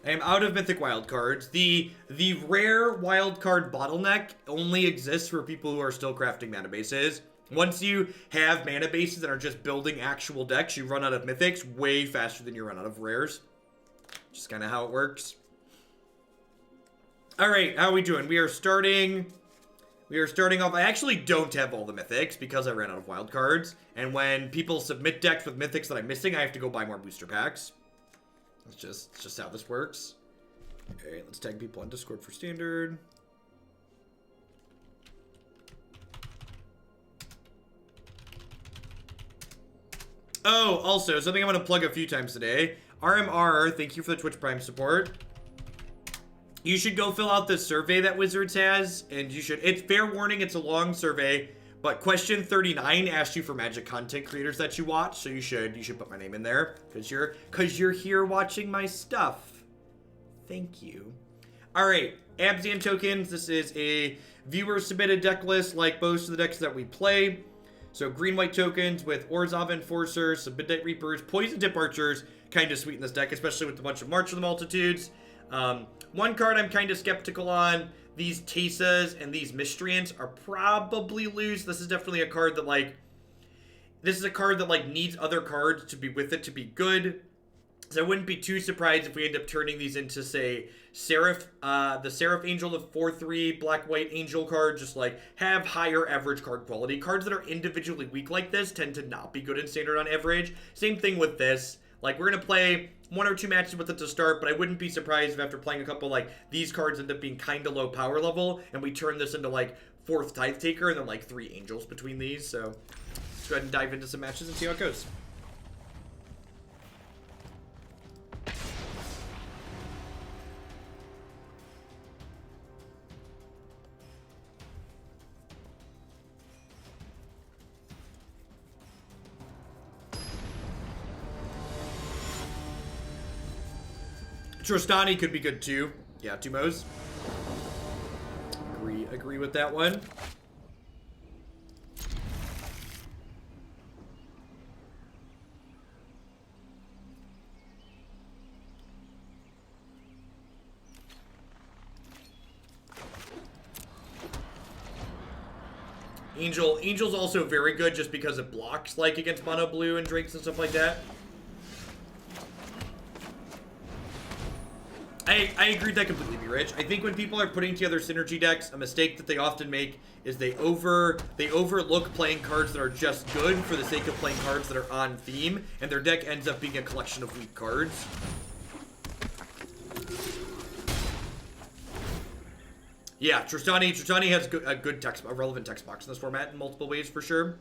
I am out of mythic wildcards. The rare wildcard bottleneck only exists for people who are still crafting mana bases. Once you have mana bases that are just building actual decks, you run out of mythics way faster than you run out of rares. Just kind of how it works. Alright, how are we doing? We are starting off. I actually don't have all the mythics because I ran out of wildcards. And when people submit decks with mythics that I'm missing, I have to go buy more booster packs. It's just how this works. Alright, let's tag people on Discord for standard. Oh, also, something I'm going to plug a few times today. RMR, thank you for the Twitch Prime support. You should go fill out the survey that Wizards has, and you should, it's fair warning, it's a long survey, but question 39 asked you for Magic content creators that you watch, so you should put my name in there, because you're here watching my stuff. Thank you. Alright, Abzan tokens, this is a viewer-submitted deck list like most of the decks that we play. So green-white tokens with Orzhov Enforcer, some Midnight Reapers, Poison Tip Archers, kind of sweeten this deck, especially with a bunch of March of the Multitudes. One card I'm kind of skeptical on, these Tesas and these Ministrants are probably loose. This is definitely a card that, like, needs other cards to be with it to be good. So I wouldn't be too surprised if we end up turning these into, say, Seraph, the Seraph Angel, the 4/3 black-white Angel card, just, like, have higher average card quality. Cards that are individually weak like this tend to not be good in Standard on average. Same thing with this. Like, we're going to play 1 or 2 matches with it to start, but I wouldn't be surprised if after playing a couple, like, these cards end up being kind of low power level, and we turn this into, like, 4th Tithe Taker, and then, like, 3 Angels between these. So, let's go ahead and dive into some matches and see how it goes. Trostani could be good too. Yeah, Tumos. Agree with that one. Angel's also very good just because it blocks, like, against mono blue and drinks and stuff like that. I agree with that completely, be Rich. I think when people are putting together synergy decks, a mistake that they often make is they overlook playing cards that are just good for the sake of playing cards that are on theme, and their deck ends up being a collection of weak cards. Yeah, Trostani has a good a relevant text box in this format in multiple ways for sure.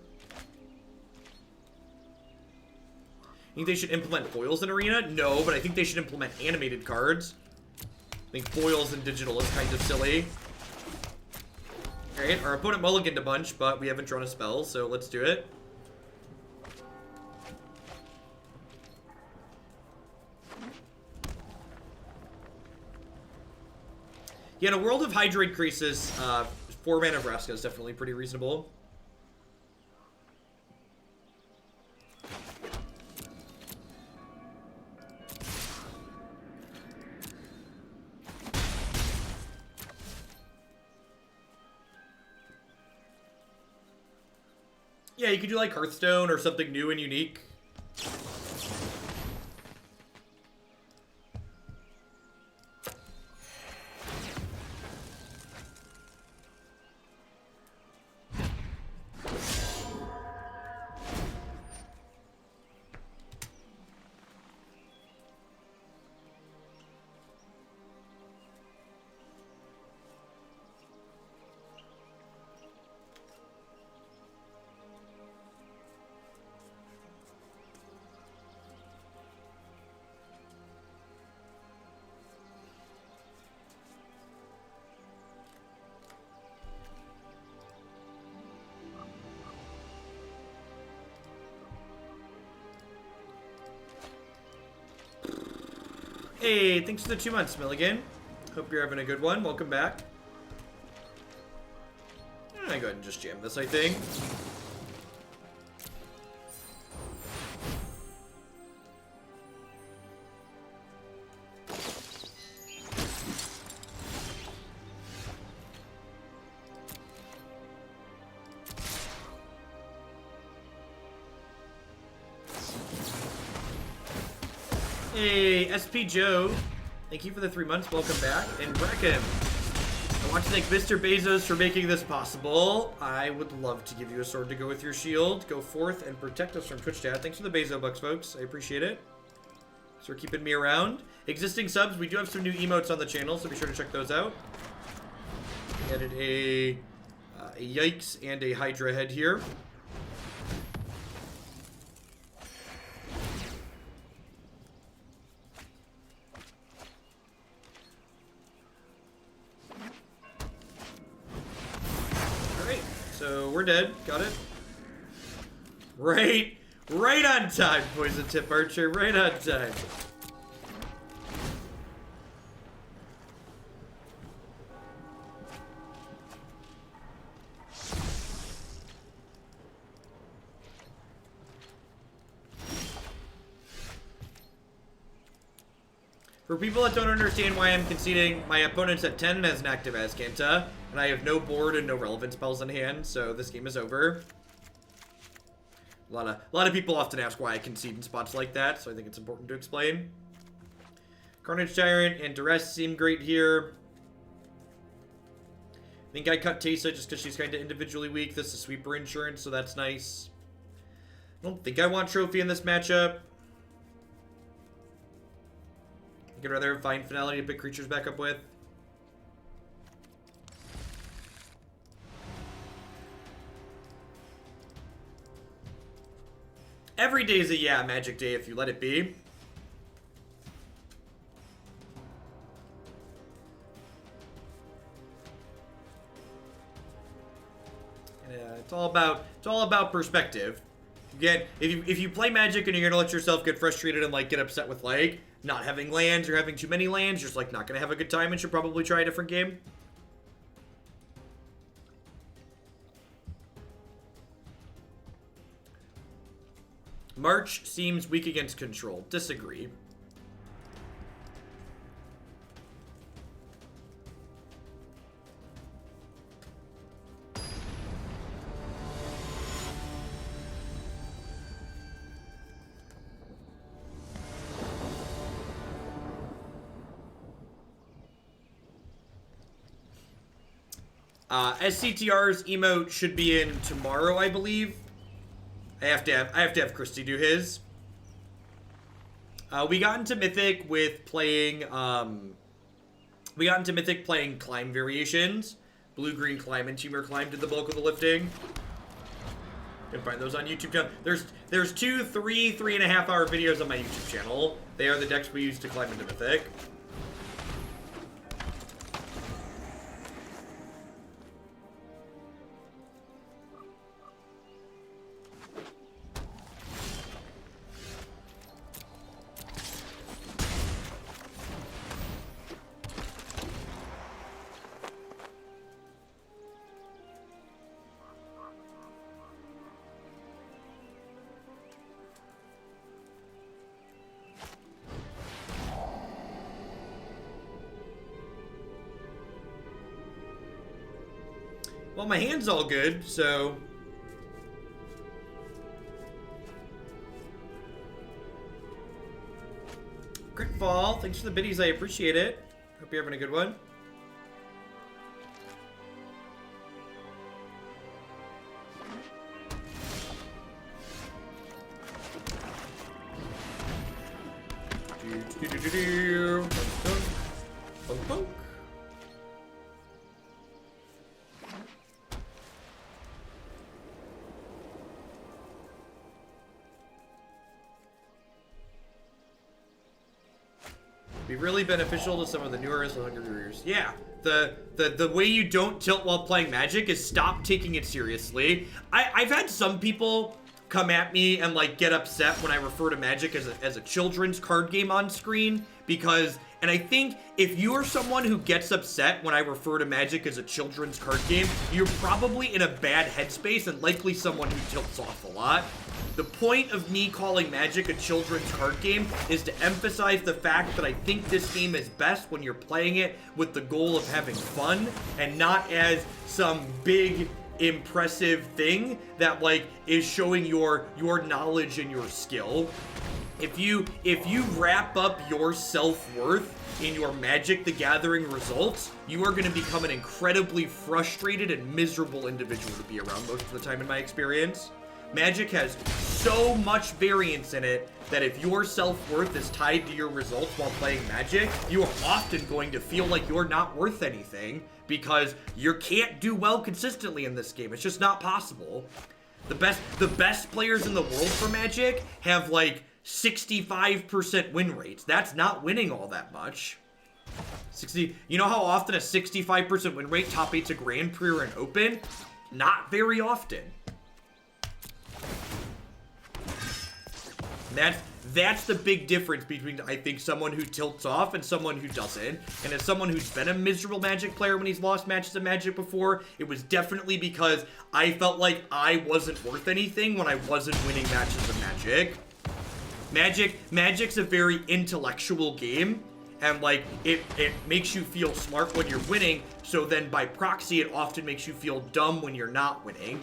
I think they should implement foils in Arena? No, but I think they should implement animated cards. I think foils in digital is kind of silly. Alright, our opponent mulliganed a bunch, but we haven't drawn a spell, so let's do it. Yeah, in a world of Hydrate Crisis, 4 mana Vraska is definitely pretty reasonable. Yeah, you could do like Hearthstone or something new and unique. Hey, thanks for the 2 months, Milligan. Hope you're having a good one. Welcome back. I'm gonna go ahead and just jam this, I think. Hey, SP Joe. Thank you for the 3 months. Welcome back. And Breckham. I want to thank Mr. Bezos for making this possible. I would love to give you a sword to go with your shield. Go forth and protect us from Twitch chat. Thanks for the Bezo bucks, folks. I appreciate it. Thanks for keeping me around. Existing subs, we do have some new emotes on the channel, so be sure to check those out. We added a Yikes and a Hydra head here. So we're dead. Got it. Right on time, Poison Tip Archer. Right on time. For people that don't understand why I'm conceding, my opponent's at 10 and has an active Azcanta, and I have no board and no relevant spells in hand, so this game is over. A lot of people often ask why I concede in spots like that, so I think it's important to explain. Carnage Tyrant and Duress seem great here. I think I cut Teysa just because she's kind of individually weak. This is sweeper insurance, so that's nice. I don't think I want Trophy in this matchup. I could rather find Finality to pick creatures back up with. Every day is a magic day if you let it be. It's all about perspective. If you play Magic and you're gonna let yourself get frustrated and like get upset with like not having lands or having too many lands, you're just like not gonna have a good time and should probably try a different game. March seems weak against control. Disagree. SCTR's emote should be in tomorrow, I believe. I have to have Christy do his. We got into Mythic with playing Climb variations. Blue-green Climb and Teamer Climb did the bulk of the lifting. You can find those on YouTube. There's 2 3.5 hour videos on my YouTube channel. They are the decks we use to climb into Mythic. Well, my hand's all good, so... Crit Fall, thanks for the biddies, I appreciate it. Hope you're having a good one. Be really beneficial to some of the newer Hunger. Yeah, the way you don't tilt while playing Magic is stop taking it seriously. I've had some people come at me and like get upset when I refer to Magic as a children's card game on screen because, and I think if you are someone who gets upset when I refer to Magic as a children's card game, you're probably in a bad headspace and likely someone who tilts off a lot. The point of me calling Magic a children's card game is to emphasize the fact that I think this game is best when you're playing it with the goal of having fun and not as some big impressive thing that like is showing your knowledge and your skill. If you wrap up your self-worth in your Magic the Gathering results, you are going to become an incredibly frustrated and miserable individual to be around most of the time in my experience. Magic has so much variance in it that if your self-worth is tied to your results while playing Magic, you are often going to feel like you're not worth anything because you can't do well consistently in this game. It's just not possible. The best players in the world for Magic have like 65% win rates. That's not winning all that much. You know how often a 65% win rate top 8's a Grand Prix or an Open? Not very often. That's the big difference between, I think, someone who tilts off and someone who doesn't. And as someone who's been a miserable Magic player when he's lost matches of Magic before, it was definitely because I felt like I wasn't worth anything when I wasn't winning matches of Magic. Magic's a very intellectual game, and like it makes you feel smart when you're winning, so then by proxy it often makes you feel dumb when you're not winning.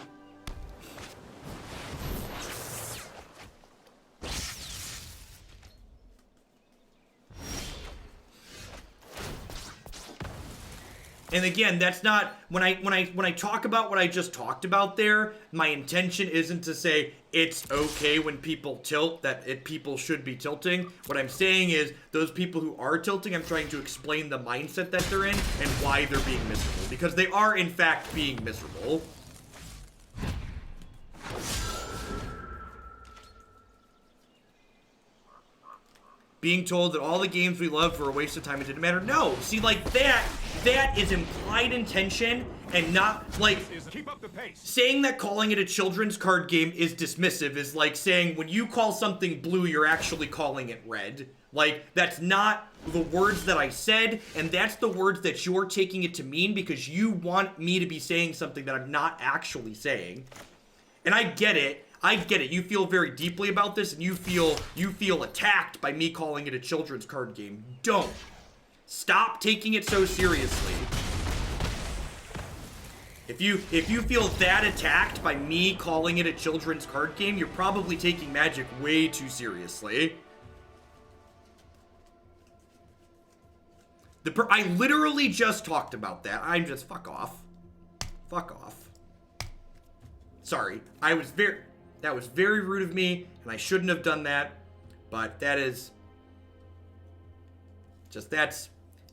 And again, that's not when I talk about what I just talked about there, my intention isn't to say it's okay when people tilt, that people should be tilting. What I'm saying is those people who are tilting, I'm trying to explain the mindset that they're in and why they're being miserable, because they are in fact being miserable. Being told that all the games we loved were a waste of time, it didn't matter. No, see, like that is implied intention and not like keep up the pace. Saying that calling it a children's card game is dismissive is like saying when you call something blue, you're actually calling it red. Like, that's not the words that I said, and that's the words that you're taking it to mean because you want me to be saying something that I'm not actually saying. And I get it. I get it. You feel very deeply about this, and you feel attacked by me calling it a children's card game. Don't. Stop taking it so seriously. If you feel that attacked by me calling it a children's card game, you're probably taking Magic way too seriously. I literally just talked about that. I'm just fuck off. Fuck off. Sorry. That was very rude of me, and I shouldn't have done that, but that is just,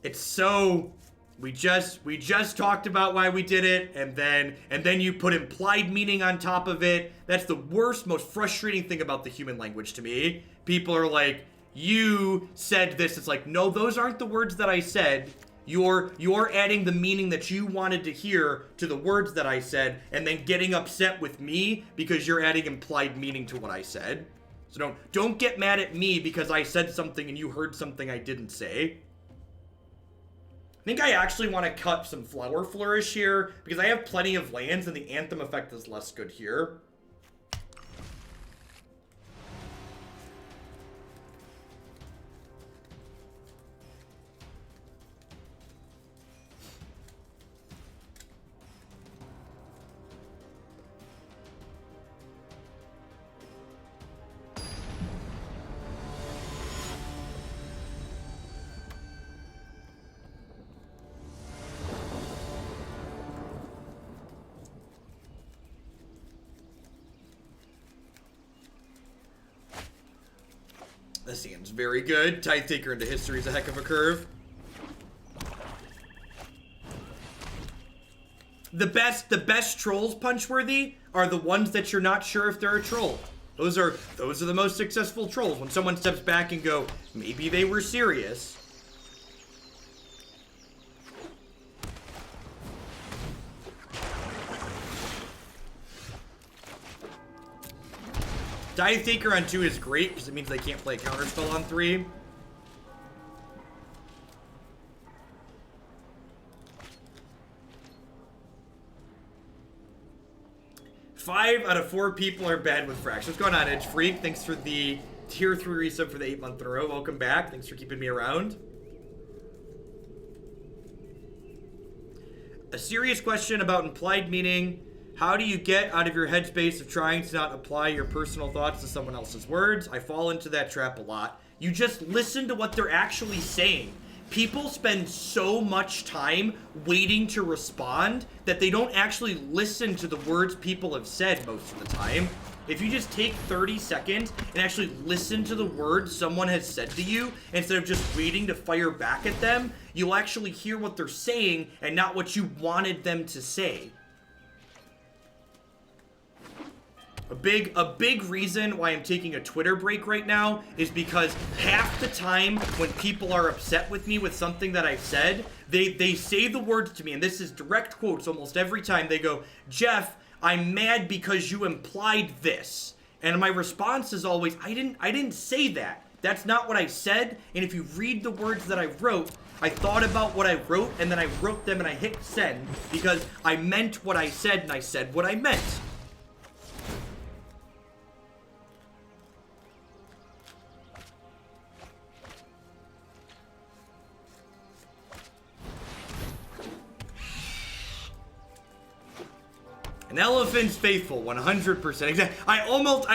it's so, we just talked about why we did it, and then you put implied meaning on top of it. That's the worst, most frustrating thing about the human language to me. People are like, you said this. It's like, no, those aren't the words that I said. You're adding the meaning that you wanted to hear to the words that I said, and then getting upset with me because you're adding implied meaning to what I said. So don't get mad at me because I said something and you heard something I didn't say. I think I actually want to cut some Flower Flourish here because I have plenty of lands and the Anthem effect is less good here. This seems very good. Tithe Taker into history is a heck of a curve. The best trolls, Punchworthy, are the ones that you're not sure if they're a troll. Those are the most successful trolls. When someone steps back and go, maybe they were serious. Tithe Taker on 2 is great because it means they can't play a counterspell on 3. Five out of 4 people are bad with Frax. What's going on, Edge Freak? Thanks for the tier 3 resub for the 8-month in a row. Welcome back. Thanks for keeping me around. A serious question about implied meaning How do you get out of your headspace of trying to not apply your personal thoughts to someone else's words? I fall into that trap a lot. You just listen to what they're actually saying. People spend so much time waiting to respond that they don't actually listen to the words people have said most of the time. If you just take 30 seconds and actually listen to the words someone has said to you, instead of just waiting to fire back at them, you'll actually hear what they're saying and not what you wanted them to say. A big reason why I'm taking a Twitter break right now is because half the time when people are upset with me with something that I've said, they say the words to me, and this is direct quotes almost every time. They go, Jeff, I'm mad because you implied this. And my response is always, I didn't say that. That's not what I said. And if you read the words that I wrote, I thought about what I wrote, and then I wrote them and I hit send because I meant what I said and I said what I meant. An elephant's faithful, 100%. Exactly. I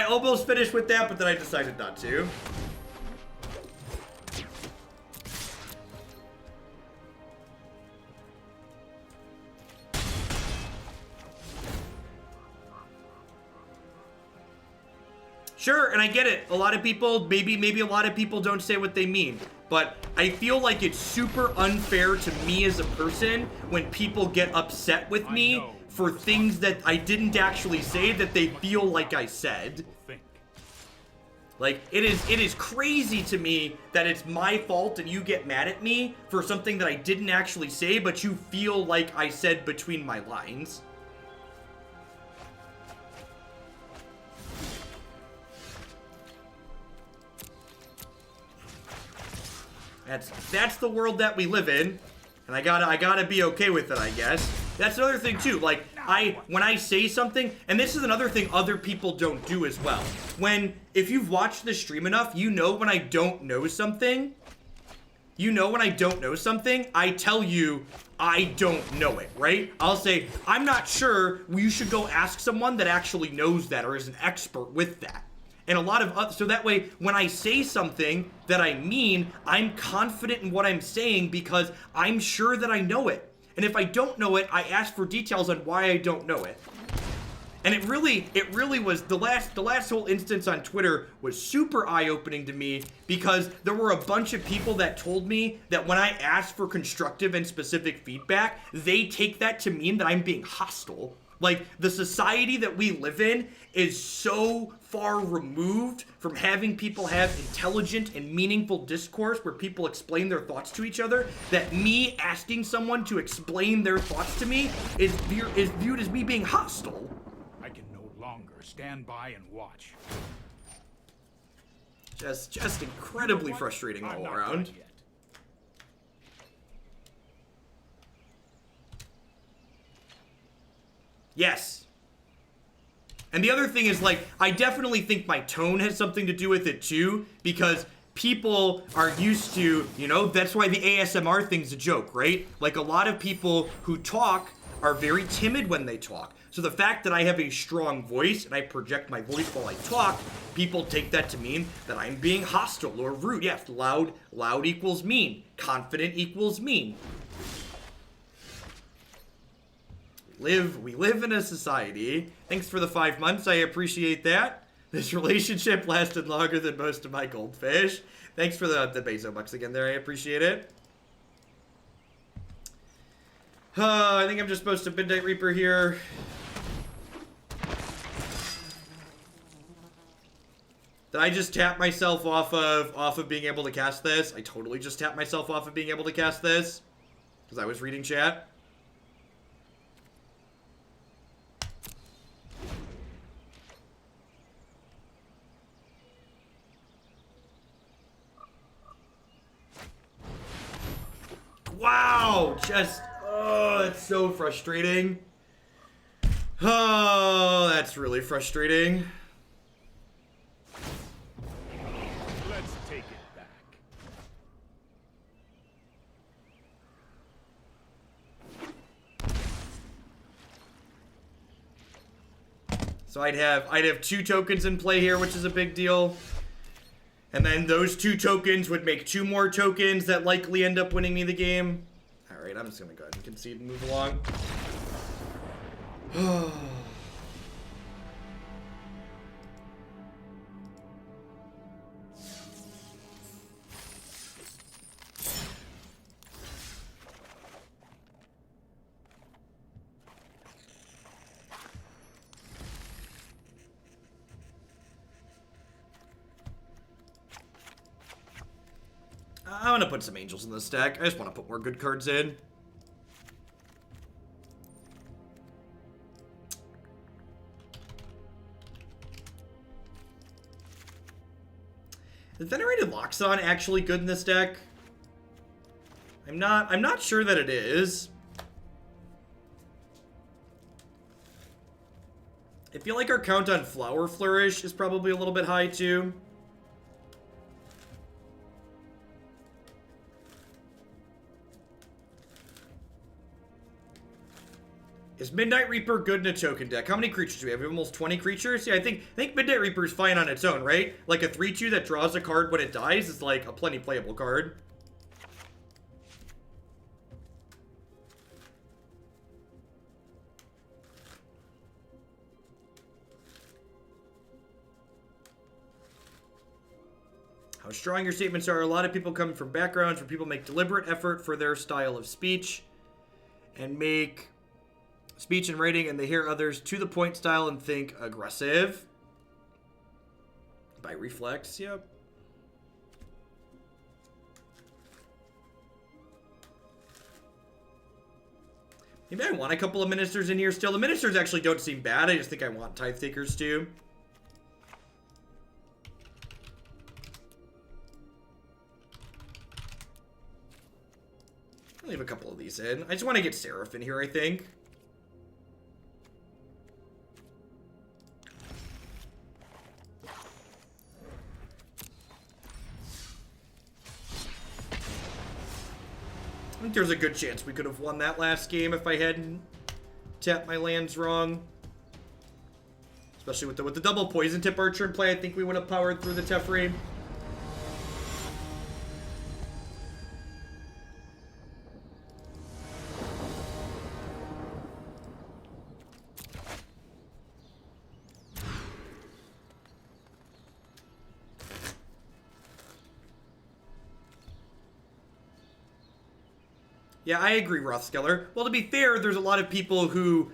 almost finished with that, but then I decided not to. Sure, and I get it. A lot of people, maybe a lot of people don't say what they mean. But I feel like it's super unfair to me as a person when people get upset with me for things that I didn't actually say that they feel like I said. Like, it is crazy to me that it's my fault and you get mad at me for something that I didn't actually say, but you feel like I said between my lines. That's the world that we live in, and I gotta be okay with it, I guess. That's another thing too. Like, when I say something, and this is another thing other people don't do as well. If you've watched the stream enough, you know when I don't know something. You know when I don't know something, I tell you I don't know it, right? I'll say, I'm not sure, you should go ask someone that actually knows that or is an expert with that. And a lot of other, so that way, when I say something that I mean, I'm confident in what I'm saying because I'm sure that I know it. And if I don't know it, I ask for details on why I don't know it. And it really was, the last whole instance on Twitter was super eye-opening to me because there were a bunch of people that told me that when I ask for constructive and specific feedback, they take that to mean that I'm being hostile. Like, the society that we live in is so far removed from having people have intelligent and meaningful discourse where people explain their thoughts to each other, that me asking someone to explain their thoughts to me is viewed as me being hostile. I can no longer stand by and watch. Just incredibly frustrating all around. Yes. And the other thing is, like, I definitely think my tone has something to do with it too, because people are used to, you know, that's why the ASMR thing's a joke, right? Like, a lot of people who talk are very timid when they talk. So the fact that I have a strong voice and I project my voice while I talk, people take that to mean that I'm being hostile or rude. Yes, loud equals mean. Confident equals mean. We live in a society. Thanks for the 5 months. I appreciate that. This relationship lasted longer than most of my goldfish. Thanks for the Bezo bucks again there. I appreciate it. I think I'm just supposed to Midnight Reaper here. Did I just tap myself off of being able to cast this? I totally just tapped myself off of being able to cast this because I was reading chat. Wow, oh, that's so frustrating. Oh, that's really frustrating. Let's take it back. So I'd have 2 tokens in play here, which is a big deal. And then those 2 tokens would make 2 more tokens that likely end up winning me the game. Alright, I'm just gonna go ahead and concede and move along. I want to put some angels in this deck. I just want to put more good cards in. Is Venerated Loxodon actually good in this deck? I'm not sure that it is. I feel like our count on Flower Flourish is probably a little bit high too. Is Midnight Reaper good in a token deck? How many creatures do we have? We have almost 20 creatures? Yeah, I think Midnight Reaper is fine on its own, right? Like a 3/2 that draws a card when it dies is like a plenty playable card. How strong your statements are. A lot of people come from backgrounds where people make deliberate effort for their style of speech and make speech and writing, and they hear others to the point style and think aggressive. By reflex, yep. Maybe I want a couple of ministers in here still. The ministers actually don't seem bad. I just think I want Tithe Takers too. I'll leave a couple of these in. I just want to get Seraph in here, I think. I think there's a good chance we could have won that last game if I hadn't tapped my lands wrong. Especially with the double poison tip archer in play, I think we would have powered through the Teferi. Yeah, I agree, Rothskeller. Well, to be fair, there's a lot of people who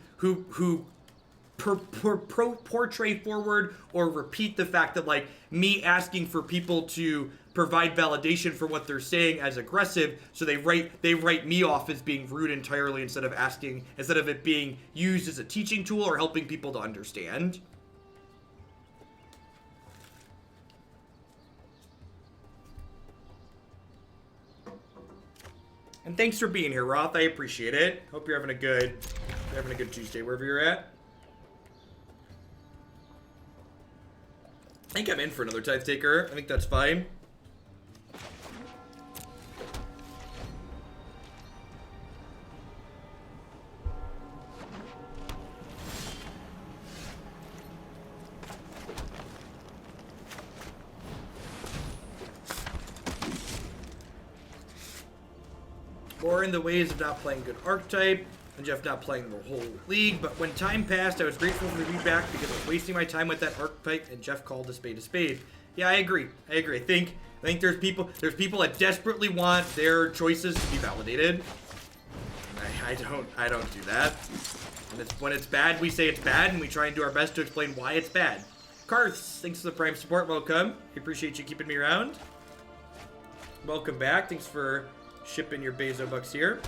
portray forward or repeat the fact that, like, me asking for people to provide validation for what they're saying as aggressive, so they write me off as being rude entirely instead of it being used as a teaching tool or helping people to understand. And thanks for being here, Roth. I appreciate it. Hope you're having a good Tuesday wherever you're at. I think I'm in for another Tithe Taker. I think that's fine. Or in the ways of not playing good archetype, and Jeff not playing the whole league, but when time passed, I was grateful for the feedback because I was wasting my time with that archetype, and Jeff called a spade a spade. Yeah, I agree. I think there's people that desperately want their choices to be validated. I don't do that. When it's bad, we say it's bad, and we try and do our best to explain why it's bad. Karths, thanks for the Prime support. Welcome. I appreciate you keeping me around. Welcome back. Thanks for shipping your Bezo bucks here.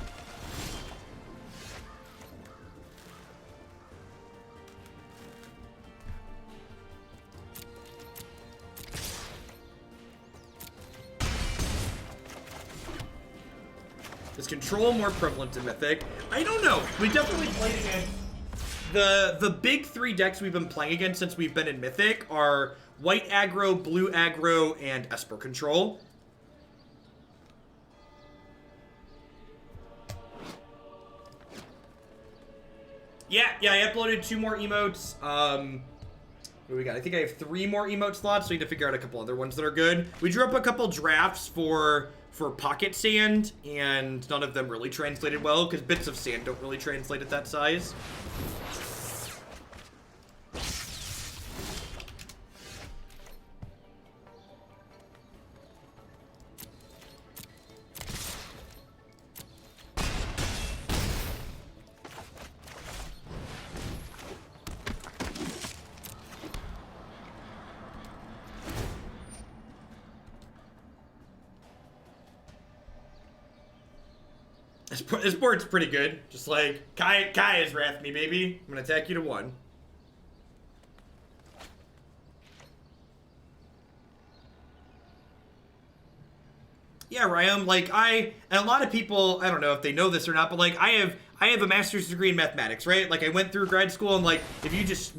Is control more prevalent in Mythic? I don't know. We definitely played against the big 3 decks we've been playing against since we've been in Mythic are white aggro, blue aggro, and Esper control. Yeah, I uploaded 2 more emotes. What do we got? I think I have 3 more emote slots, so we need to figure out a couple other ones that are good. We drew up a couple drafts for pocket sand, and none of them really translated well, because bits of sand don't really translate at that size. This board's pretty good. Just like, Kai has wrath me, baby. I'm gonna attack you to 1. Yeah, Ryam, like, and a lot of people, I don't know if they know this or not, but like, I have a master's degree in mathematics, right? Like, I went through grad school, and like, if you just,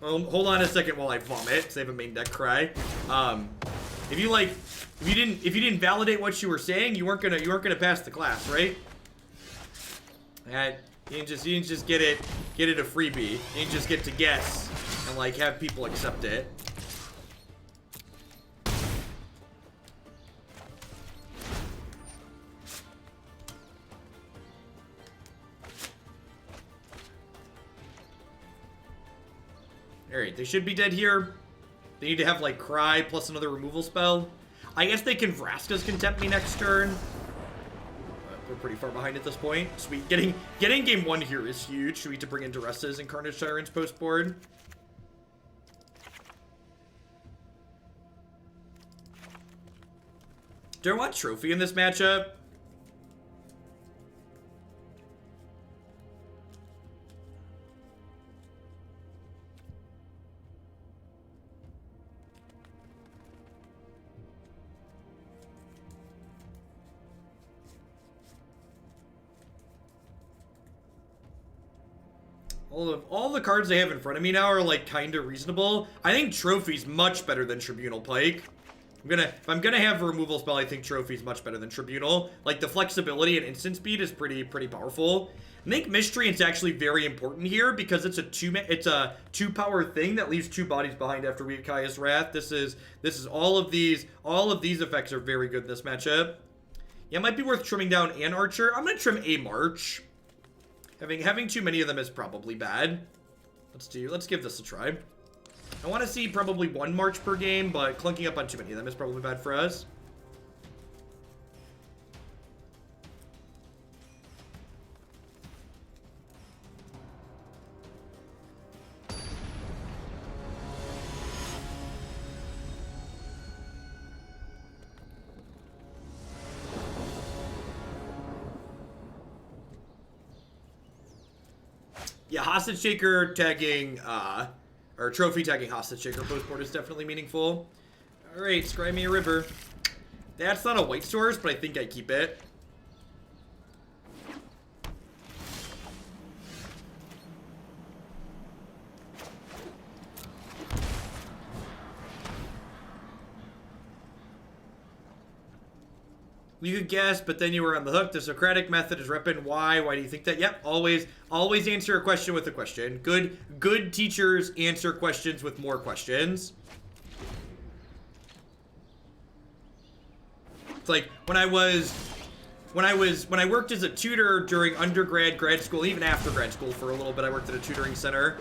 hold on a second while I vomit, because I have a main deck cry. If you didn't validate what you were saying, you weren't gonna pass the class, right? And you didn't just get it a freebie. You didn't just get to guess and like have people accept it. Alright, they should be dead here. They need to have, like, Cry plus another removal spell. I guess they can Vraska's Contempt me next turn. But we're pretty far behind at this point. Sweet. Getting game 1 here is huge. Should we need to bring in Duresses and Carnage Tyrants post board? Do I want Trophy in this matchup? All the cards I have in front of me now are like kind of reasonable. I think Trophy's much better than Tribunal Pike. If I'm gonna have a removal spell, I think Trophy's much better than Tribunal. Like, the flexibility and instant speed is pretty powerful. I think Miscreant's actually very important here because it's a 2-power thing that leaves 2 bodies behind after we have Kaya's Wrath. This is all of these effects are very good in this matchup. Yeah, it might be worth trimming down an Archer. I'm gonna trim a March. Having too many of them is probably bad. Let's give this a try. I want to see probably 1 March per game, but clunking up on too many of them is probably bad for us. Yeah, Hostage Taker tagging, or Trophy tagging Hostage Taker postboard is definitely meaningful. Alright, scry me a river. That's not a white source, but I think I keep it. You could guess, but then you were on the hook. The Socratic method is repping. Why? Why do you think that? Yep, always answer a question with a question. Good teachers answer questions with more questions. It's like when I worked as a tutor during undergrad, grad school, even after grad school for a little bit, I worked at a tutoring center.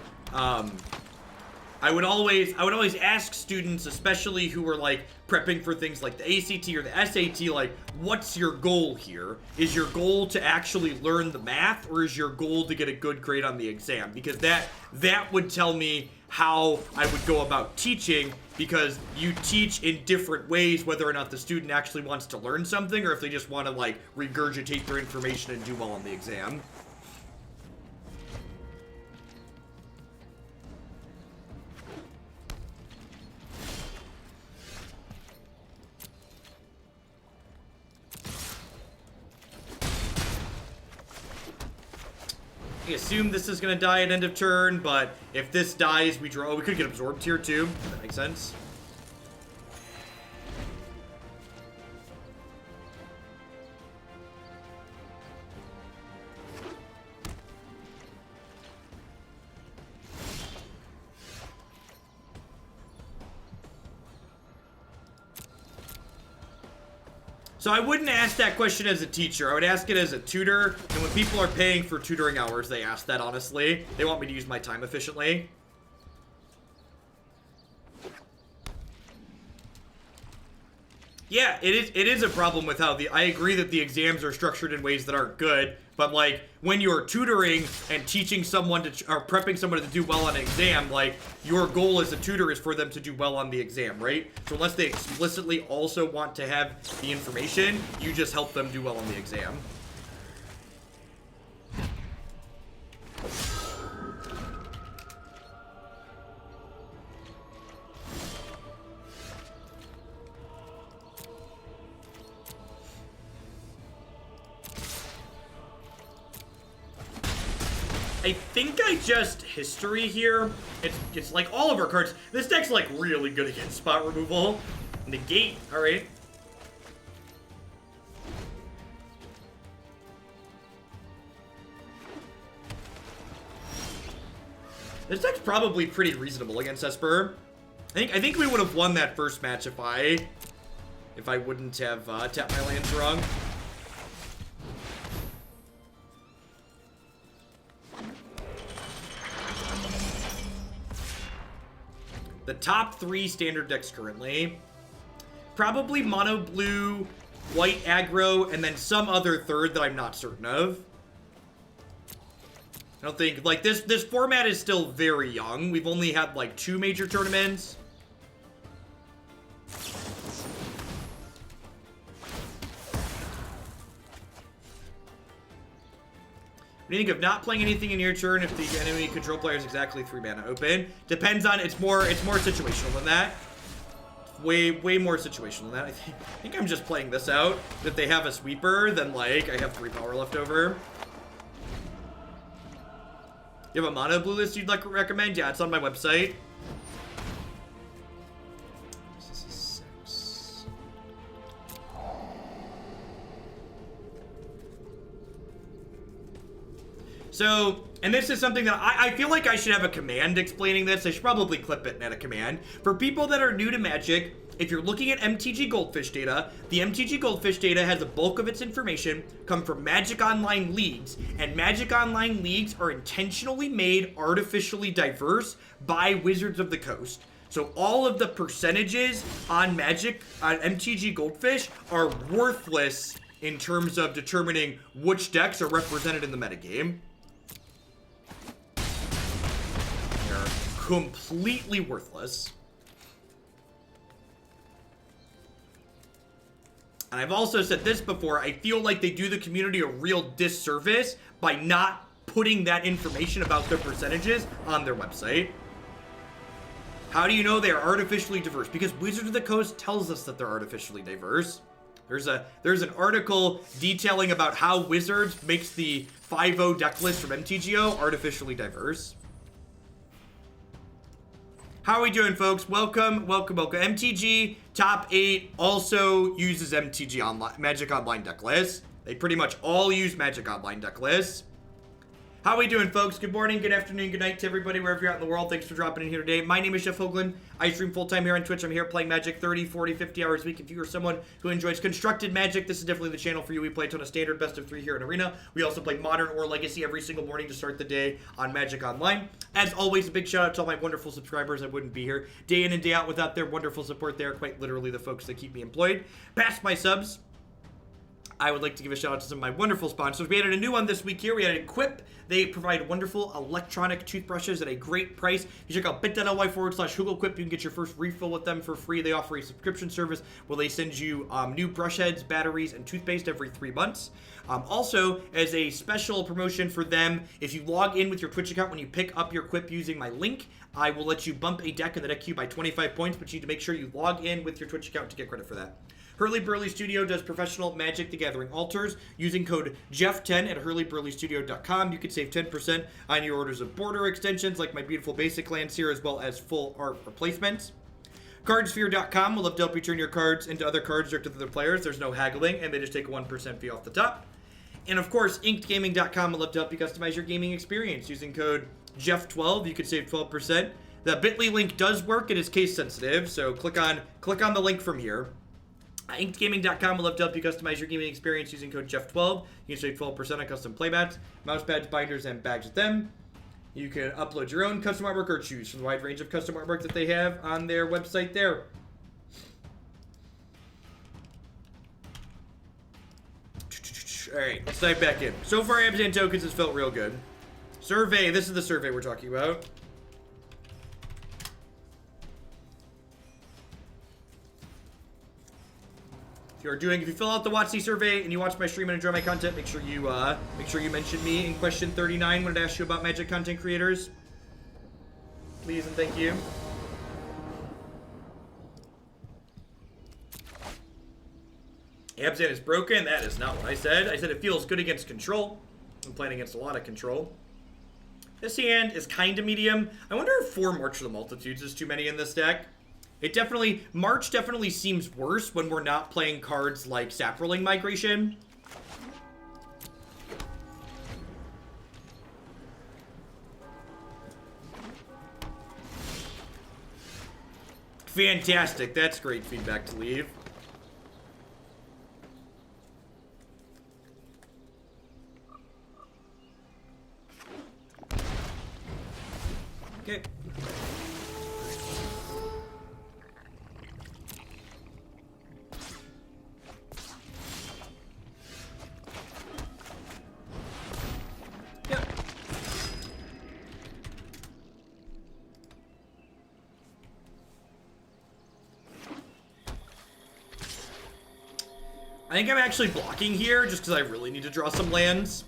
I would always ask students, especially who were like prepping for things like the ACT or the SAT, like, what's your goal here? Is your goal to actually learn the math, or is your goal to get a good grade on the exam? Because that would tell me how I would go about teaching, because you teach in different ways whether or not the student actually wants to learn something or if they just want to like regurgitate their information and do well on the exam. I assume this is going to die at end of turn, but if this dies, we draw. Oh, we could get absorbed here, too. That makes sense. So I wouldn't ask that question as a teacher. I would ask it as a tutor. And when people are paying for tutoring hours, they ask that, honestly. They want me to use my time efficiently. Yeah, it is a problem with how I agree that the exams are structured in ways that aren't good, but like when you're tutoring and teaching someone or prepping someone to do well on an exam, like your goal as a tutor is for them to do well on the exam, right? So unless they explicitly also want to have the information, you just help them do well on the exam. I think I just history here. It's like all of our cards. This deck's like really good against spot removal. Negate, alright. This deck's probably pretty reasonable against Esper. I think we would have won that first match if I wouldn't have tapped my lands wrong. The top 3 standard decks currently, probably mono blue, white aggro, and then some other third that I'm not certain of. I don't think, like, this format is still very young. We've only had, like, 2 major tournaments. What do you think of not playing anything in your turn if the enemy control player is exactly 3 mana open? Depends on, it's more situational than that. Way more situational than that. I think I'm just playing this out. If they have a sweeper, then like I have 3 power left over. You have a mono blue list you'd like to recommend? Yeah, it's on my website. This is 6. So, and this is something that I feel like I should have a command explaining this. I should probably clip it and add a command. For people that are new to Magic, if you're looking at MTG Goldfish data, the MTG Goldfish data has a bulk of its information come from Magic Online leagues, and Magic Online leagues are intentionally made artificially diverse by Wizards of the Coast. So all of the percentages on Magic, on MTG Goldfish, are worthless in terms of determining which decks are represented in the metagame. They're completely worthless. And I've also said this before, I feel like they do the community a real disservice by not putting that information about their percentages on their website. How do you know they are artificially diverse? Because Wizards of the Coast tells us that they're artificially diverse. There's an article detailing about how Wizards makes the 5-0 deck list from MTGO artificially diverse. How are we doing, folks? Welcome. MTG Top 8 also uses MTG Online, Magic Online deck lists. They pretty much all use Magic Online deck lists. How are we doing, folks? Good morning, good afternoon, good night to everybody, wherever you're at in the world. Thanks for dropping in here today. My name is Jeff Hoagland. I stream full-time here on Twitch. I'm here playing Magic 30, 40, 50 hours a week. If you are someone who enjoys constructed Magic, this is definitely the channel for you. We play a ton of standard, best of 3 here in Arena. We also play Modern or Legacy every single morning to start the day on Magic Online. As always, a big shout out to all my wonderful subscribers. I wouldn't be here day in and day out without their wonderful support. They are quite literally the folks that keep me employed. Past my subs, I would like to give a shout out to some of my wonderful sponsors. We added a new one this week here. We added Quip. They provide wonderful electronic toothbrushes at a great price. You check out bit.ly/HoogleQuip. You can get your first refill with them for free. They offer a subscription service where they send you new brush heads, batteries, and toothpaste every 3 months. Also, as a special promotion for them, if you log in with your Twitch account when you pick up your Quip using my link, I will let you bump a deck in the deck queue by 25 points, but you need to make sure you log in with your Twitch account to get credit for that. Hurley Burley Studio does professional Magic the Gathering altars. Using code Jeff10 at hurleyburleystudio.com, you can save 10% on your orders of border extensions, like my beautiful basic lands here, as well as full art replacements. Cardsphere.com will love to help you turn your cards into other cards directed to other players. There's no haggling, and they just take a 1% fee off the top. And of course, InkedGaming.com will love to help you customize your gaming experience. Using code Jeff12, you can save 12%. The bit.ly link does work. It is case sensitive, so click on the link from here. InkedGaming.com will love to help you customize your gaming experience using code Jeff12. You can save 12% on custom playmats, mouse pads, binders, and bags with them. You can upload your own custom artwork or choose from the wide range of custom artwork that they have on their website there. Alright, let's dive back in. So far, Abzan tokens has felt real good. Survey, this is the survey we're talking about. If you fill out the WotC survey and you watch my stream and enjoy my content, make sure you mention me in question 39 when it asks you about magic content creators. Please and thank you. Abzan is broken. That is not what I said. I said it feels good against control. I'm playing against a lot of control. This hand is kind of medium. I wonder if 4 March of the Multitudes is too many in this deck. March definitely seems worse when we're not playing cards like Saproling Migration. Fantastic. That's great feedback to leave. Okay. Yep. I think I'm actually blocking here just because I really need to draw some lands.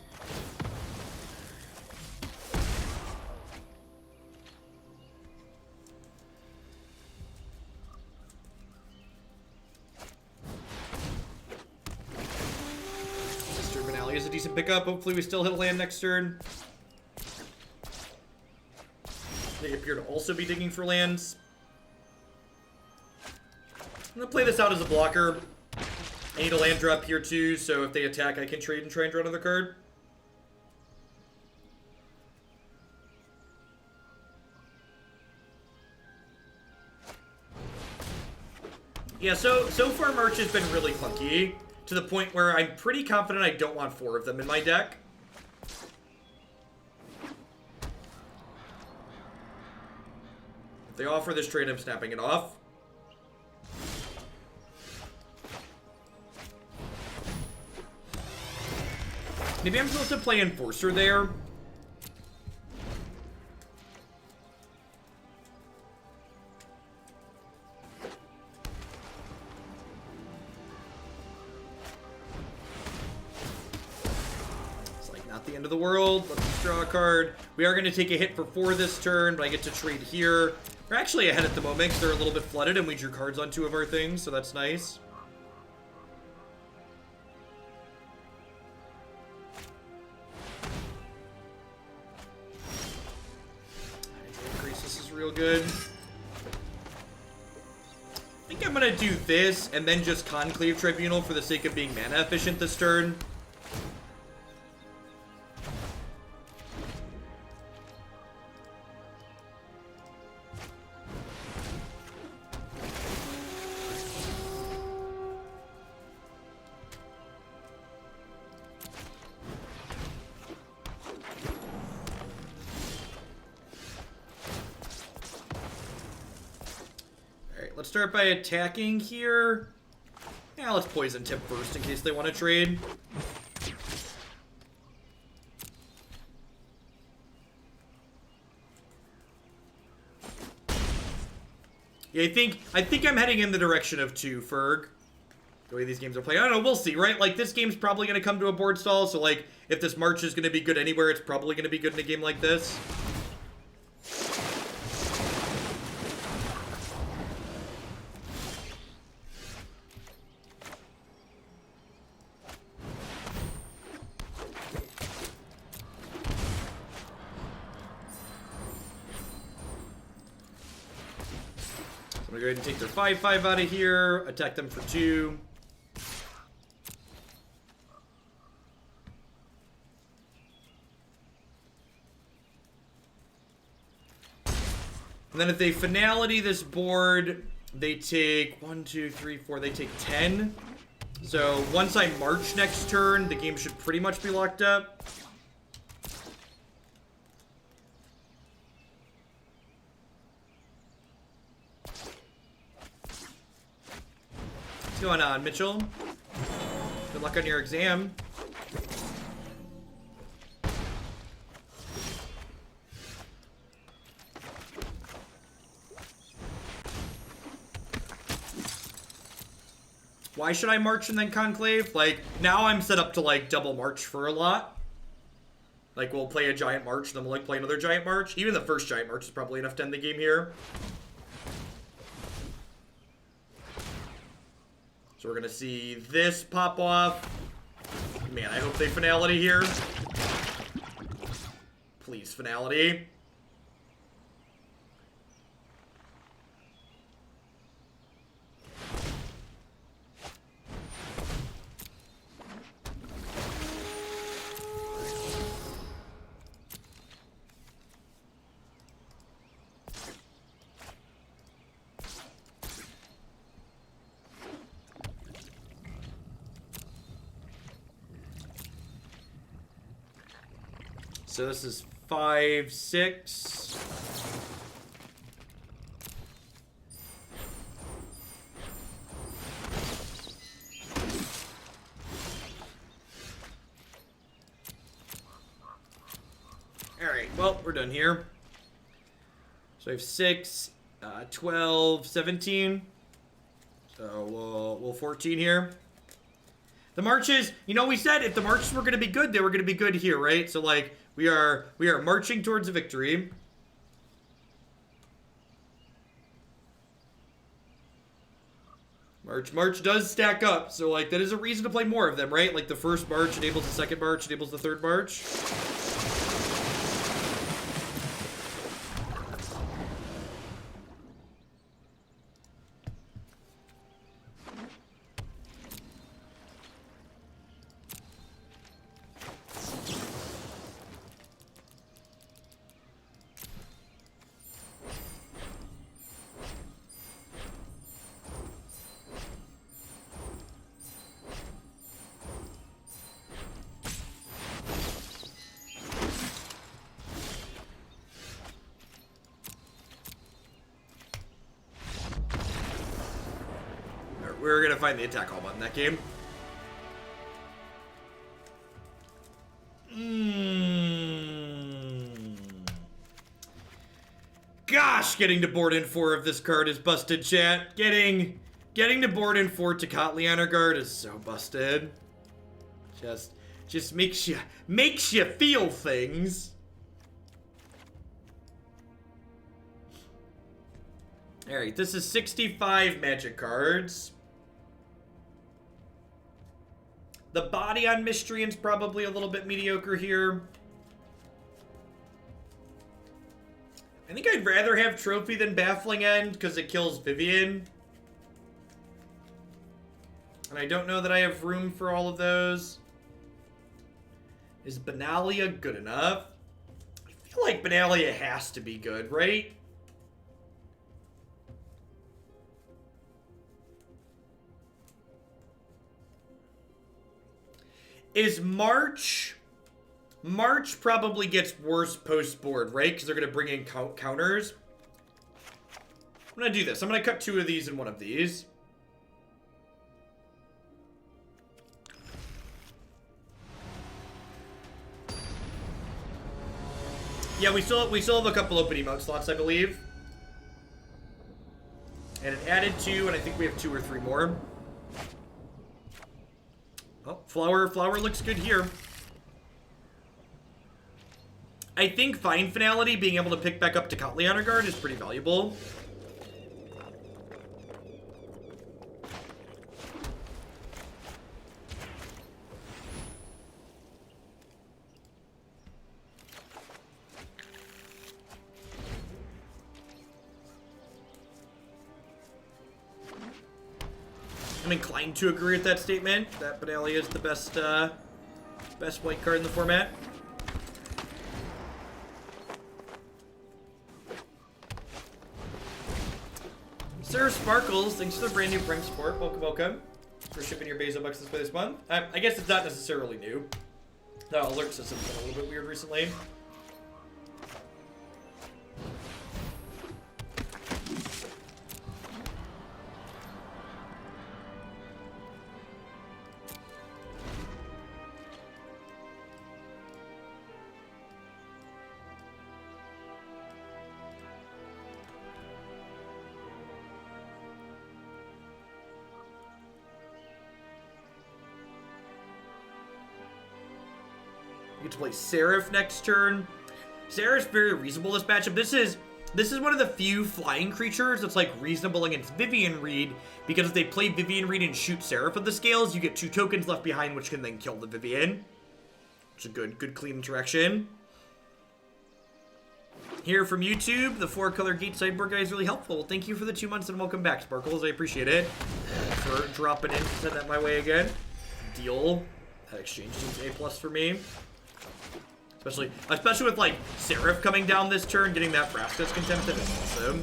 History of Benalia is a decent pickup. Hopefully we still hit a land next turn. They appear to also be digging for lands. I'm going to play this out as a blocker. I need a land drop here too, so if they attack, I can trade and try and draw another card. Yeah, so far March has been really clunky, to the point where I'm pretty confident I don't want 4 of them in my deck. If they offer this trade, I'm snapping it off. Maybe I'm supposed to play Enforcer there. It's like not the end of the world. Let's just draw a card. We are going to take a hit for 4 this turn, but I get to trade here. We're actually ahead at the moment because they're a little bit flooded and we drew cards on 2 of our things, so that's nice. Real good. I think I'm gonna do this and then just Conclave Tribunal for the sake of being mana efficient this turn. Let's start by attacking here. Yeah, let's poison tip first in case they want to trade. Yeah, I think I'm heading in the direction of 2, Ferg. The way these games are playing. I don't know, we'll see, right? Like, this game's probably going to come to a board stall, so, like, if this March is going to be good anywhere, it's probably going to be good in a game like this. I'm gonna go ahead and take their 5/5 out of here, attack them for 2. And then if they Finality this board, They take 1, 2, 3, 4. They take 10. So once I march next turn, the game should pretty much be locked up. What's going on, Mitchell? Good luck on your exam. Why should I march and then conclave? Like, now I'm set up to, like, double march for a lot. Like, we'll play a giant march, then we'll, like, play another giant march. Even the first giant march is probably enough to end the game here. So we're gonna see this pop off. Man, I hope they Finality here. Please, Finality. So this is 5, 6. All right, well, we're done here. So I have 6, 12, 17. So we'll 14 here. The marches, you know, we said if the marches were going to be good, they were going to be good here, right? So, like, we are marching towards a victory. March does stack up, so, like, that is a reason to play more of them, right? Like, the first march enables the second march, enables the third march. We're gonna find the attack all button that game. Gosh, getting to board in 4 of this card is busted, chat. Getting to board in 4 Tocatli honor guard is so busted. Just makes you feel things. All right, this is 65 magic cards. The body on Ministrant's probably a little bit mediocre here. I think I'd rather have Trophy than Baffling End because it kills Vivian. And I don't know that I have room for all of those. Is Benalia good enough? I feel like Benalia has to be good, right? Is March probably gets worse post-board, right? Because they're going to bring in counters. I'm going to do this. I'm going to cut 2 of these and 1 of these. Yeah, we still have a couple open emote slots, I believe. And it added 2, and I think we have 2 or 3 more. Oh, flower looks good here. I think Fine Finality, being able to pick back up Tocatli honor guard, is pretty valuable. I'm inclined to agree with that statement, that Benalia is the best white card in the format. Sir Sparkles, thanks for the brand new Prime support. Welcome, welcome. For shipping your Bezo Bucks this month. I guess it's not necessarily new. The alert system's been a little bit weird recently. Get to play Seraph next turn. Seraph's very reasonable this matchup. This is one of the few flying creatures that's like reasonable against Vivian Reed, because if they play Vivian Reed and shoot Seraph with the scales, you get 2 tokens left behind, which can then kill the Vivian. It's a good clean interaction. Here from YouTube, the 4-color gate sideboard guy is really helpful. Thank you for the 2 months and welcome back, Sparkles. I appreciate it for dropping in to send that my way again. Deal. That exchange seems A+ for me. Especially with, like, Seraph coming down this turn, getting that Frascus Contempted is awesome.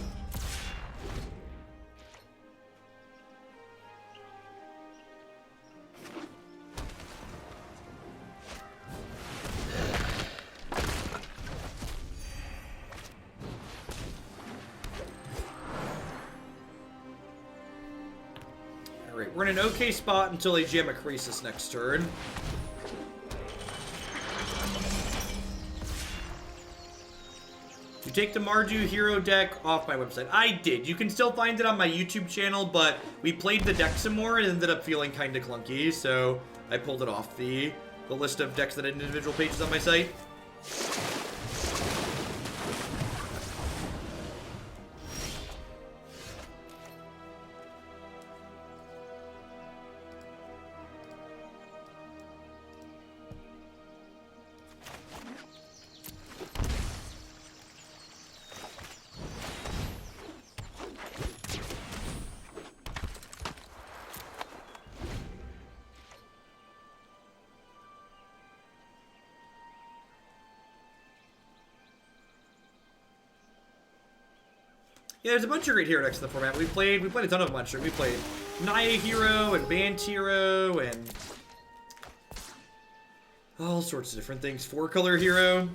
Alright, we're in an okay spot until they jam a Crisis next turn. You take the Mardu hero deck off my website. I did. You can still find it on my YouTube channel, but we played the deck some more and ended up feeling kind of clunky, so I pulled it off the list of decks that had individual pages on my site. Yeah, there's a bunch of great hero decks in the format. We played a ton of them last year. We played Naya Hero and Band Hero and all sorts of different things. 4-color hero.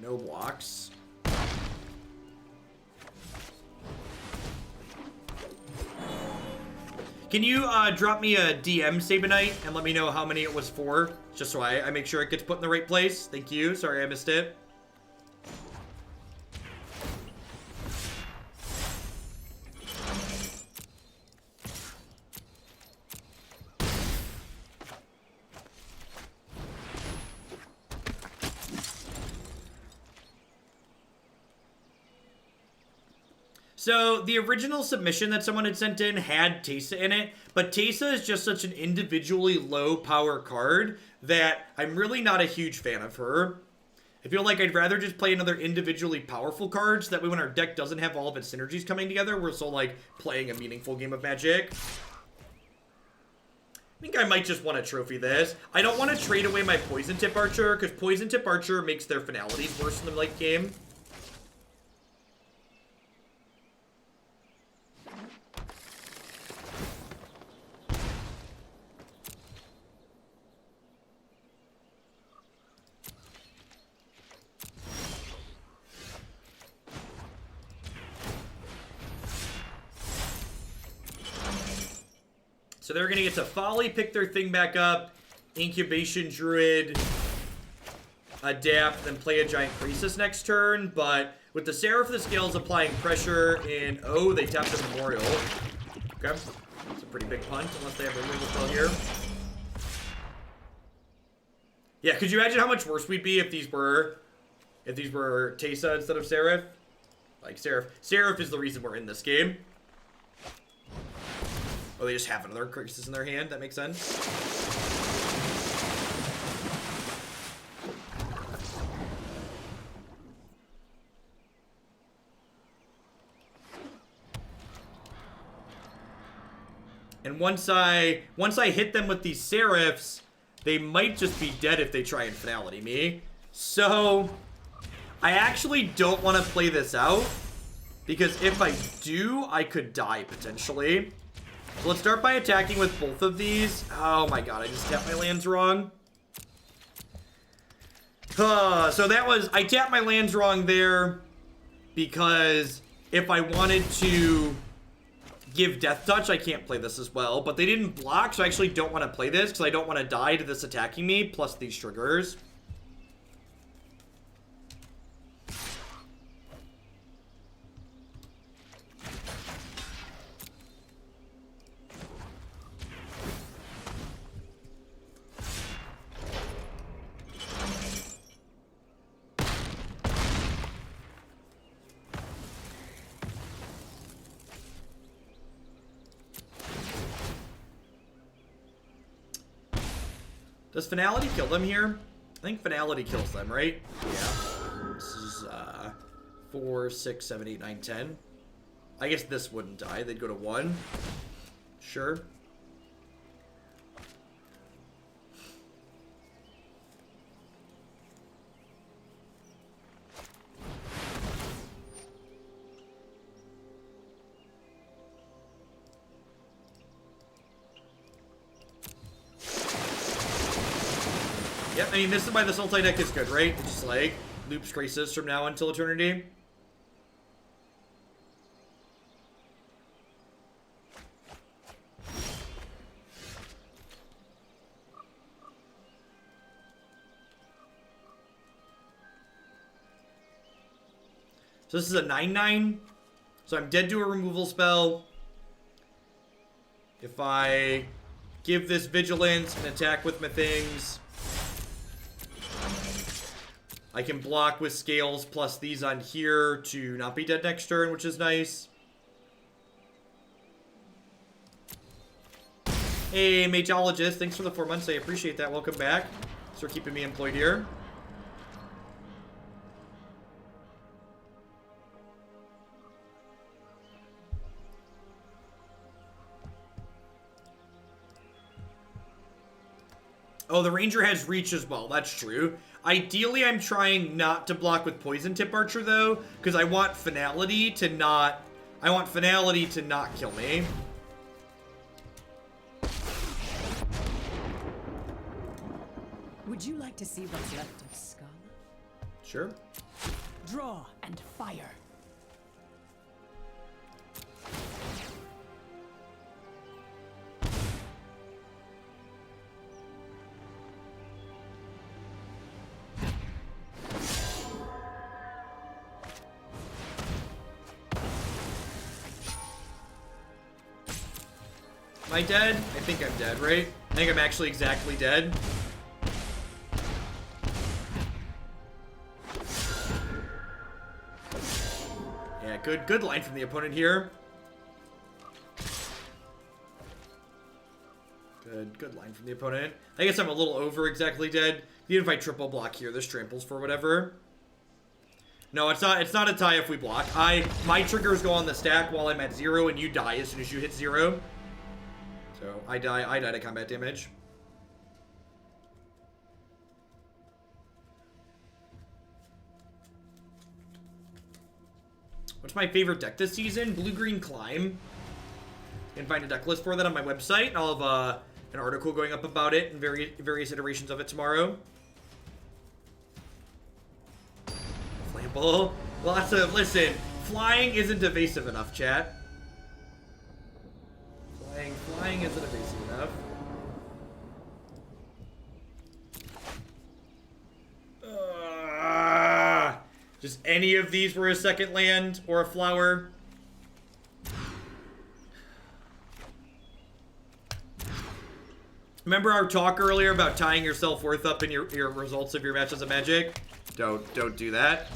No blocks. Can you drop me a DM, Sabanite, and let me know how many it was for? Just so I make sure it gets put in the right place. Thank you. Sorry I missed it. So, the original submission that someone had sent in had Teysa in it, but Teysa is just such an individually low power card that I'm really not a huge fan of her. I feel like I'd rather just play another individually powerful card, so that way when our deck doesn't have all of its synergies coming together, we're still, like, playing a meaningful game of Magic. I think I might just want to trophy this. I don't want to trade away my Poison Tip Archer, because Poison Tip Archer makes their finalities worse in the late game. So they're going to get to Folly, pick their thing back up, Incubation Druid, adapt, then play a Giant Crisis next turn. But with the Seraph, the Scales applying pressure in, oh, they tapped a Memorial. Okay, that's a pretty big punt, unless they have a removal spell here. Yeah, could you imagine how much worse we'd be if these were Teysa instead of Seraph? Like, Seraph is the reason we're in this game. Oh, they just have another Crisis in their hand? That makes sense. And once I hit them with these Seraphs, they might just be dead if they try and Finality me. So, I actually don't want to play this out. Because if I do, I could die potentially. So let's start by attacking with both of these. Oh my god, I just tapped my lands wrong. So that was, I tapped my lands wrong there because if I wanted to give Death Touch, I can't play this as well. But they didn't block, so I actually don't want to play this because I don't want to die to this attacking me, plus these triggers. Does Finality kill them here? I think Finality kills them, right? Yeah. This is 4, 6, 7, 8, 9, 10. I guess this wouldn't die. They'd go to 1. Sure. Yep, I mean, this is why this ulti deck is good, right? It's just like, loops Graces from now until eternity. So this is a 9/9. So I'm dead to a removal spell. If I give this Vigilance and attack with my things, I can block with Scales plus these on here to not be dead next turn, which is nice. Hey, Mageologist, thanks for the 4 months. I appreciate that. Welcome back. Thanks for keeping me employed here. Oh, the Ranger has reach as well. That's true. Ideally, I'm trying not to block with Poison Tip Archer, though, because I want Finality to not... I want Finality to not kill me. Would you like to see what's left of Skull? Sure. Draw and fire. Am I dead? I think I'm dead, right? I think I'm actually exactly dead. Yeah, good line from the opponent here. Good line from the opponent. I guess I'm a little over exactly dead. Even if I triple block here, this tramples for whatever. No, it's not a tie if we block. My triggers go on the stack while I'm at 0 and you die as soon as you hit 0. So I die to combat damage. What's my favorite deck this season? Blue-Green Climb. You can find a deck list for that on my website. I'll have an article going up about it and various iterations of it tomorrow. Flample. Lots of... Listen, flying isn't evasive enough, chat. Flying isn't evasive enough. Just any of these were a second land or a flower. Remember our talk earlier about tying your self-worth up in your results of your matches of Magic? Don't do that.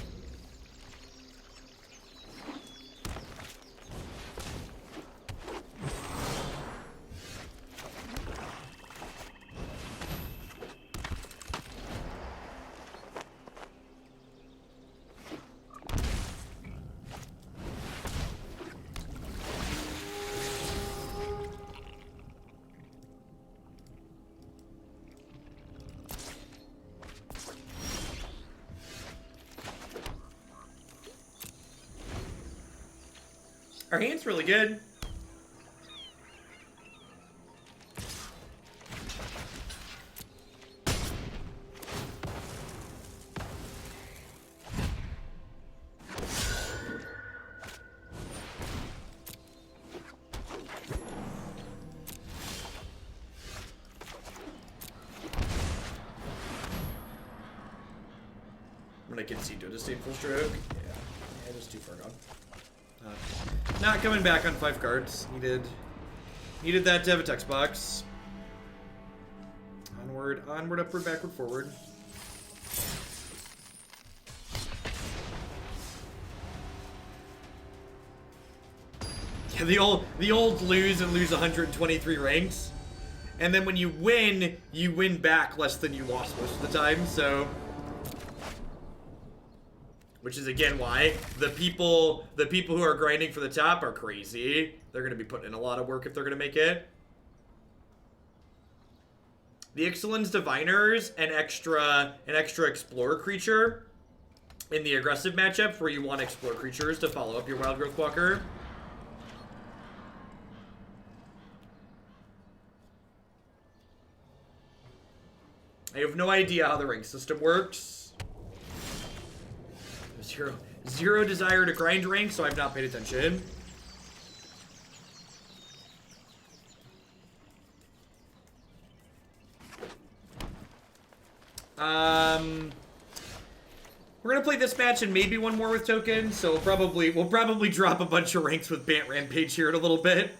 Our hand's really good. I can see to stay full stroke. Yeah, just too far gone. Not coming back on 5 cards. Needed that to have a text box. Onward, upward, backward, forward. Yeah, the old lose and lose 123 ranks, and then when you win back less than you lost most of the time. So. Which is again why the people who are grinding for the top are crazy. They're gonna be putting in a lot of work if they're gonna make it. The Ixalan's Diviners, an extra Explorer creature in the aggressive matchup where you want Explorer creatures to follow up your Wild Growth Walker. I have no idea how the rank system works. Zero desire to grind rank, so I've not paid attention. We're gonna play this match and maybe one more with tokens, so we'll probably drop a bunch of ranks with Bant Rampage here in a little bit.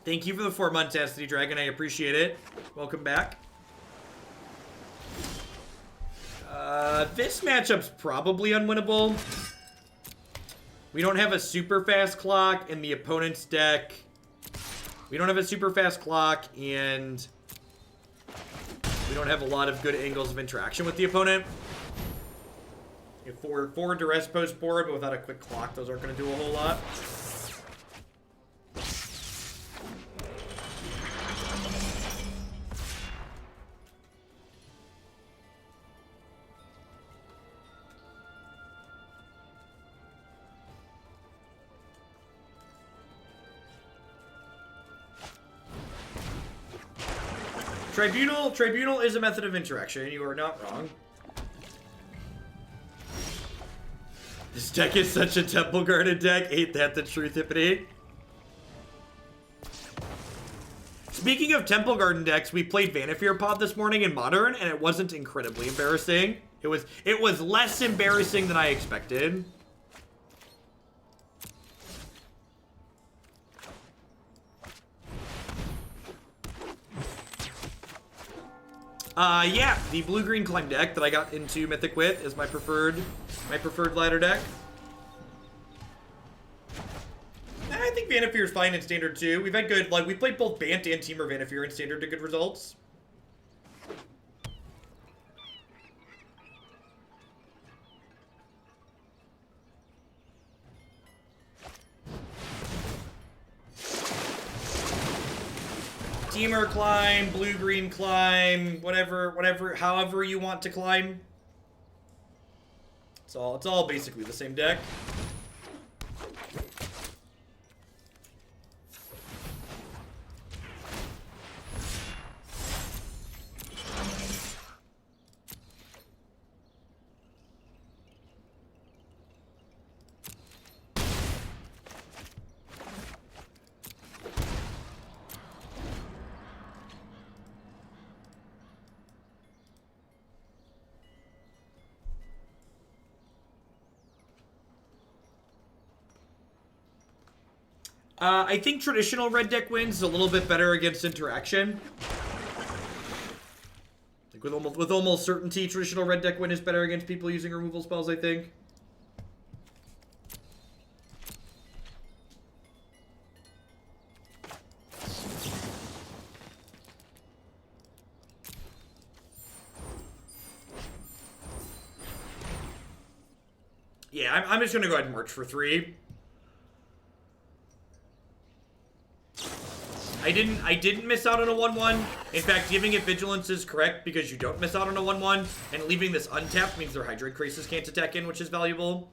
Thank you for the 4 months, Astity Dragon. I appreciate it. Welcome back. This matchup's probably unwinnable. We don't have a super fast clock in the opponent's deck. We don't have a super fast clock, and we don't have a lot of good angles of interaction with the opponent. If four Duress post board, but without a quick clock, those aren't going to do a whole lot. Tribunal is a method of interaction. You are not wrong. This deck is such a temple guarded deck. Ain't that the truth, Hippity? Speaking of temple garden decks, we played Vanifear Pod this morning in Modern, and it wasn't incredibly embarrassing. It was less embarrassing than I expected. Yeah, the blue-green climb deck that I got into Mythic with is my preferred ladder deck. I think Vanifear is fine in Standard too. We've had good, we played both Bant and Temur Vanifear in Standard to good results. Temur climb, blue-green climb, whatever, however you want to climb. It's all basically the same deck. I think traditional red deck wins a little bit better against interaction. Like with almost certainty, traditional red deck win is better against people using removal spells, I think. Yeah, I'm just gonna go ahead and march for 3. I didn't miss out on a 1/1. In fact, giving it Vigilance is correct because you don't miss out on a 1/1, and leaving this untapped means their Hydrate Crisis can't attack in, which is valuable.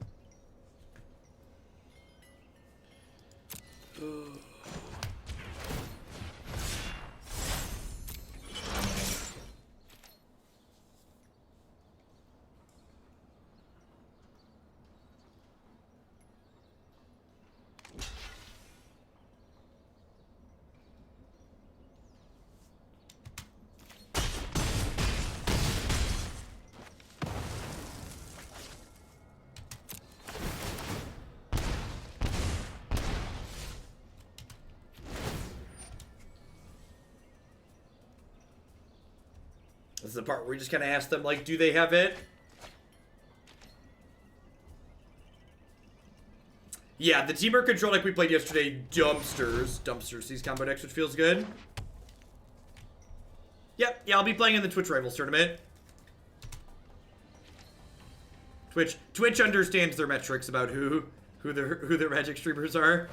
This is the part where we just kind of ask them, like, do they have it? Yeah, the teamwork control deck we played yesterday, dumpsters these combo decks, which feels good. Yep, yeah, I'll be playing in the Twitch Rivals tournament. Twitch understands their metrics about who their Magic streamers are.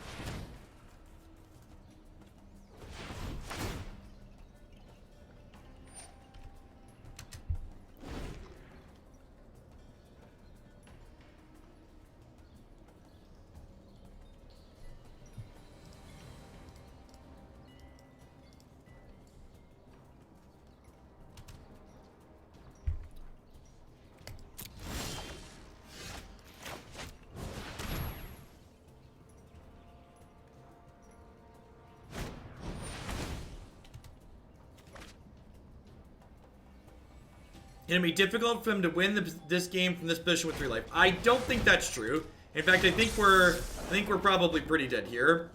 It'll be difficult for them to win this game from this position with 3 life. I don't think that's true. In fact, I think we're probably pretty dead here.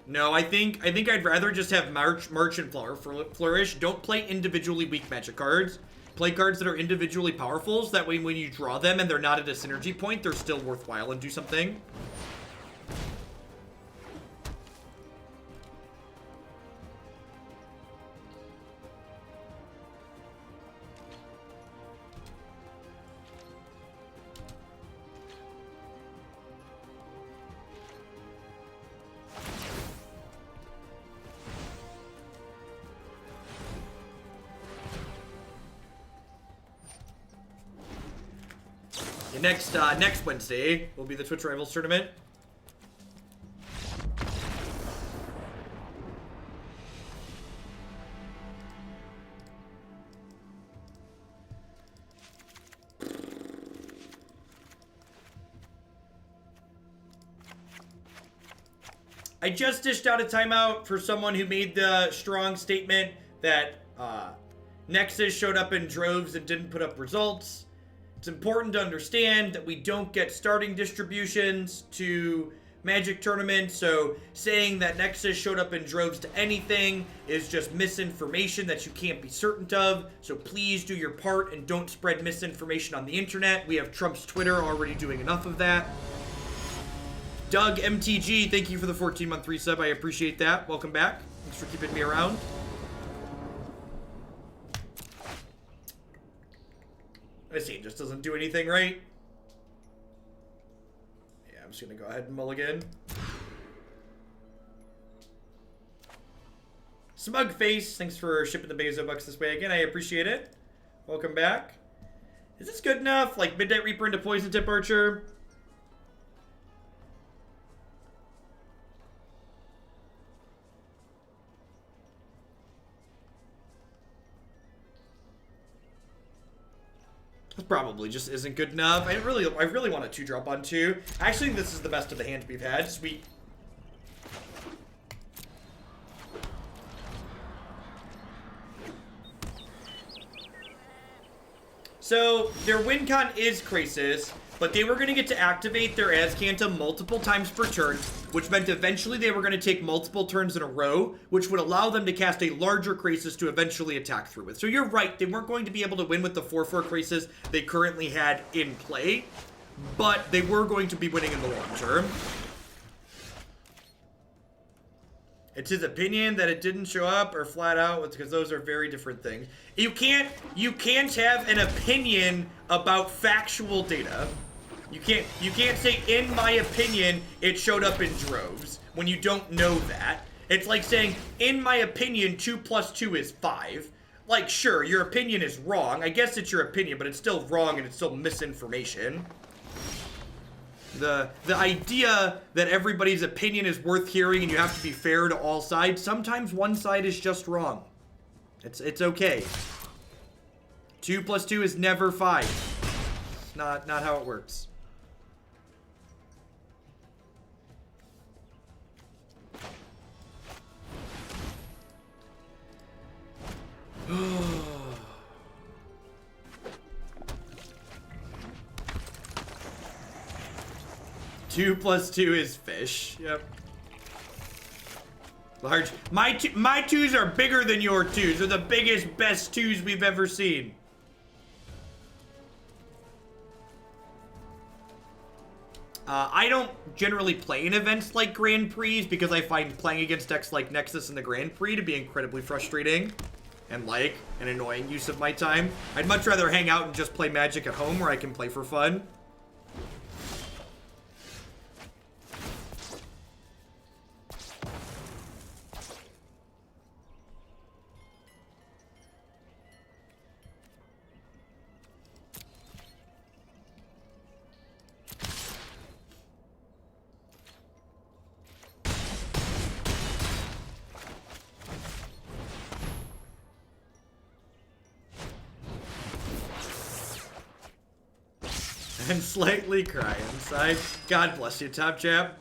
No, I think I'd rather just have March and Flourish. Don't play individually weak Magic cards. Play cards that are individually powerful, so that way when you draw them and they're not at a synergy point, they're still worthwhile and do something. Next Wednesday will be the Twitch Rivals tournament. I just dished out a timeout for someone who made the strong statement that Nexus showed up in droves and didn't put up results. It's important to understand that we don't get starting distributions to Magic tournaments, so saying that Nexus showed up in droves to anything is just misinformation that you can't be certain of, so please do your part and don't spread misinformation on the internet. We have Trump's Twitter already doing enough of that. Doug MTG, thank you for the 14-month resub. I appreciate that. Welcome back. Thanks for keeping me around. This game just doesn't do anything right. Yeah, I'm just gonna go ahead and mulligan. Smug Face, thanks for shipping the Bezo bucks this way again. I appreciate it. Welcome back. Is this good enough? Like Midnight Reaper into Poison Tip Archer? Probably just isn't good enough. I really want a 2-drop on 2. Actually, this is the best of the hands we've had. Sweet. So their win con is Crisis, but they were going to get to activate their Azcanta multiple times per turn, which meant eventually they were going to take multiple turns in a row, which would allow them to cast a larger Crisis to eventually attack through with. So you're right, they weren't going to be able to win with the 4/4 Crisis they currently had in play, but they were going to be winning in the long term. It's his opinion that it didn't show up, or flat out, because those are very different things. You can't have an opinion about factual data. You can't say, in my opinion, it showed up in droves, when you don't know that. It's like saying, in my opinion, 2 + 2 is 5. Like, sure, your opinion is wrong. I guess it's your opinion, but it's still wrong and it's still misinformation. The idea that everybody's opinion is worth hearing and you have to be fair to all sides, sometimes one side is just wrong. It's okay. 2 + 2 is never 5. It's not how it works. Two plus 2 is fish. Yep. Large. My 2s are bigger than your 2s. They're the biggest, best 2s we've ever seen. I don't generally play in events like Grand Prix because I find playing against decks like Nexus and the Grand Prix to be incredibly frustrating and like an annoying use of my time. I'd much rather hang out and just play Magic at home where I can play for fun. I'm slightly crying inside. God bless you, Top Chap.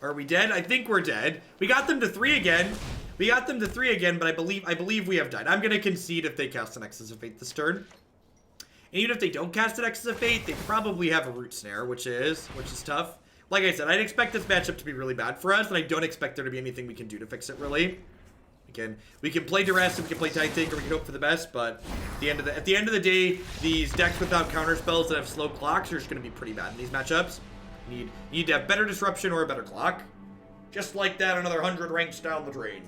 Are we dead? I think we're dead. We got them to 3 again. We got them to 3 again, but I believe we have died. I'm gonna concede if they cast an Nexus of Fate this turn. And even if they don't cast an Nexus of Fate, they probably have a Root Snare, which is tough. Like I said, I'd expect this matchup to be really bad for us, and I don't expect there to be anything we can do to fix it, really. We can play Duress, we can play Tithe Taker, we can hope for the best, but at the end of the day, these decks without counter spells that have slow clocks are just going to be pretty bad in these matchups. You need to have better disruption or a better clock. Just like that, another 100 ranks down the drain.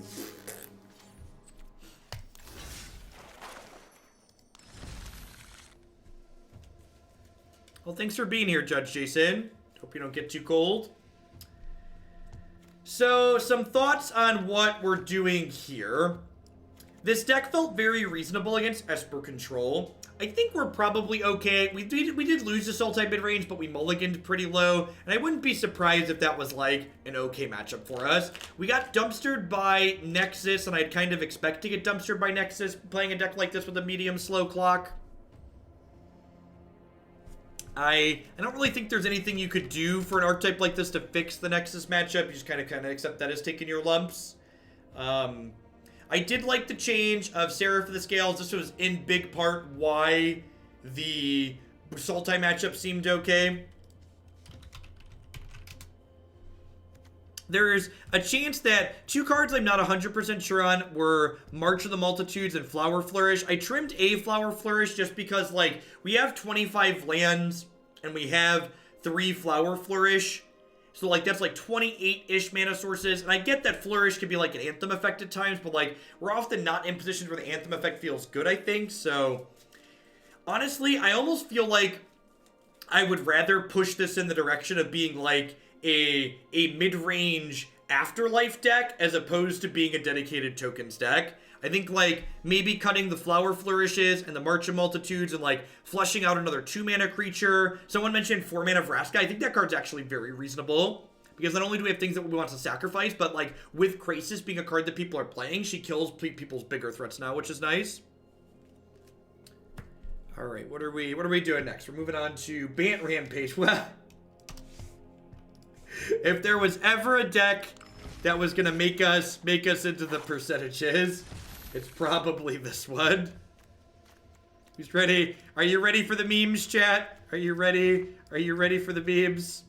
Well, thanks for being here, Judge Jason. Hope you don't get too cold. So, some thoughts on what we're doing here. This deck felt very reasonable against Esper Control. I think we're probably okay. We did lose to Sultai mid-range, but we mulliganed pretty low. And I wouldn't be surprised if that was like an okay matchup for us. We got dumpstered by Nexus, and I'd kind of expect to get dumpstered by Nexus playing a deck like this with a medium slow clock. I don't really think there's anything you could do for an archetype like this to fix the Nexus matchup. You just kind of accept that as taking your lumps. I did like the change of Seraph for the Scales. This was in big part why the Sultai matchup seemed okay. There's a chance that 2 cards I'm not 100% sure on were March of the Multitudes and Flower Flourish. I trimmed a Flower Flourish just because, like, we have 25 lands and we have 3 Flower Flourish. So, like, that's like 28-ish mana sources. And I get that Flourish can be like an Anthem effect at times, but, like, we're often not in positions where the Anthem effect feels good, I think. So, honestly, I almost feel like I would rather push this in the direction of being, like, a mid-range Afterlife deck as opposed to being a dedicated tokens deck. I think, like, maybe cutting the Flower Flourishes and the March of Multitudes and, like, flushing out another 2-mana creature. Someone mentioned 4-mana Vraska. I think that card's actually very reasonable because not only do we have things that we want to sacrifice, but, like, with Krasis being a card that people are playing, she kills people's bigger threats now, which is nice. All right, what are we doing next? We're moving on to Bant Rampage. Well, if there was ever a deck that was gonna make us into the percentages, it's probably this one. Who's ready? Are you ready for the memes, chat? Are you ready? Are you ready for the memes?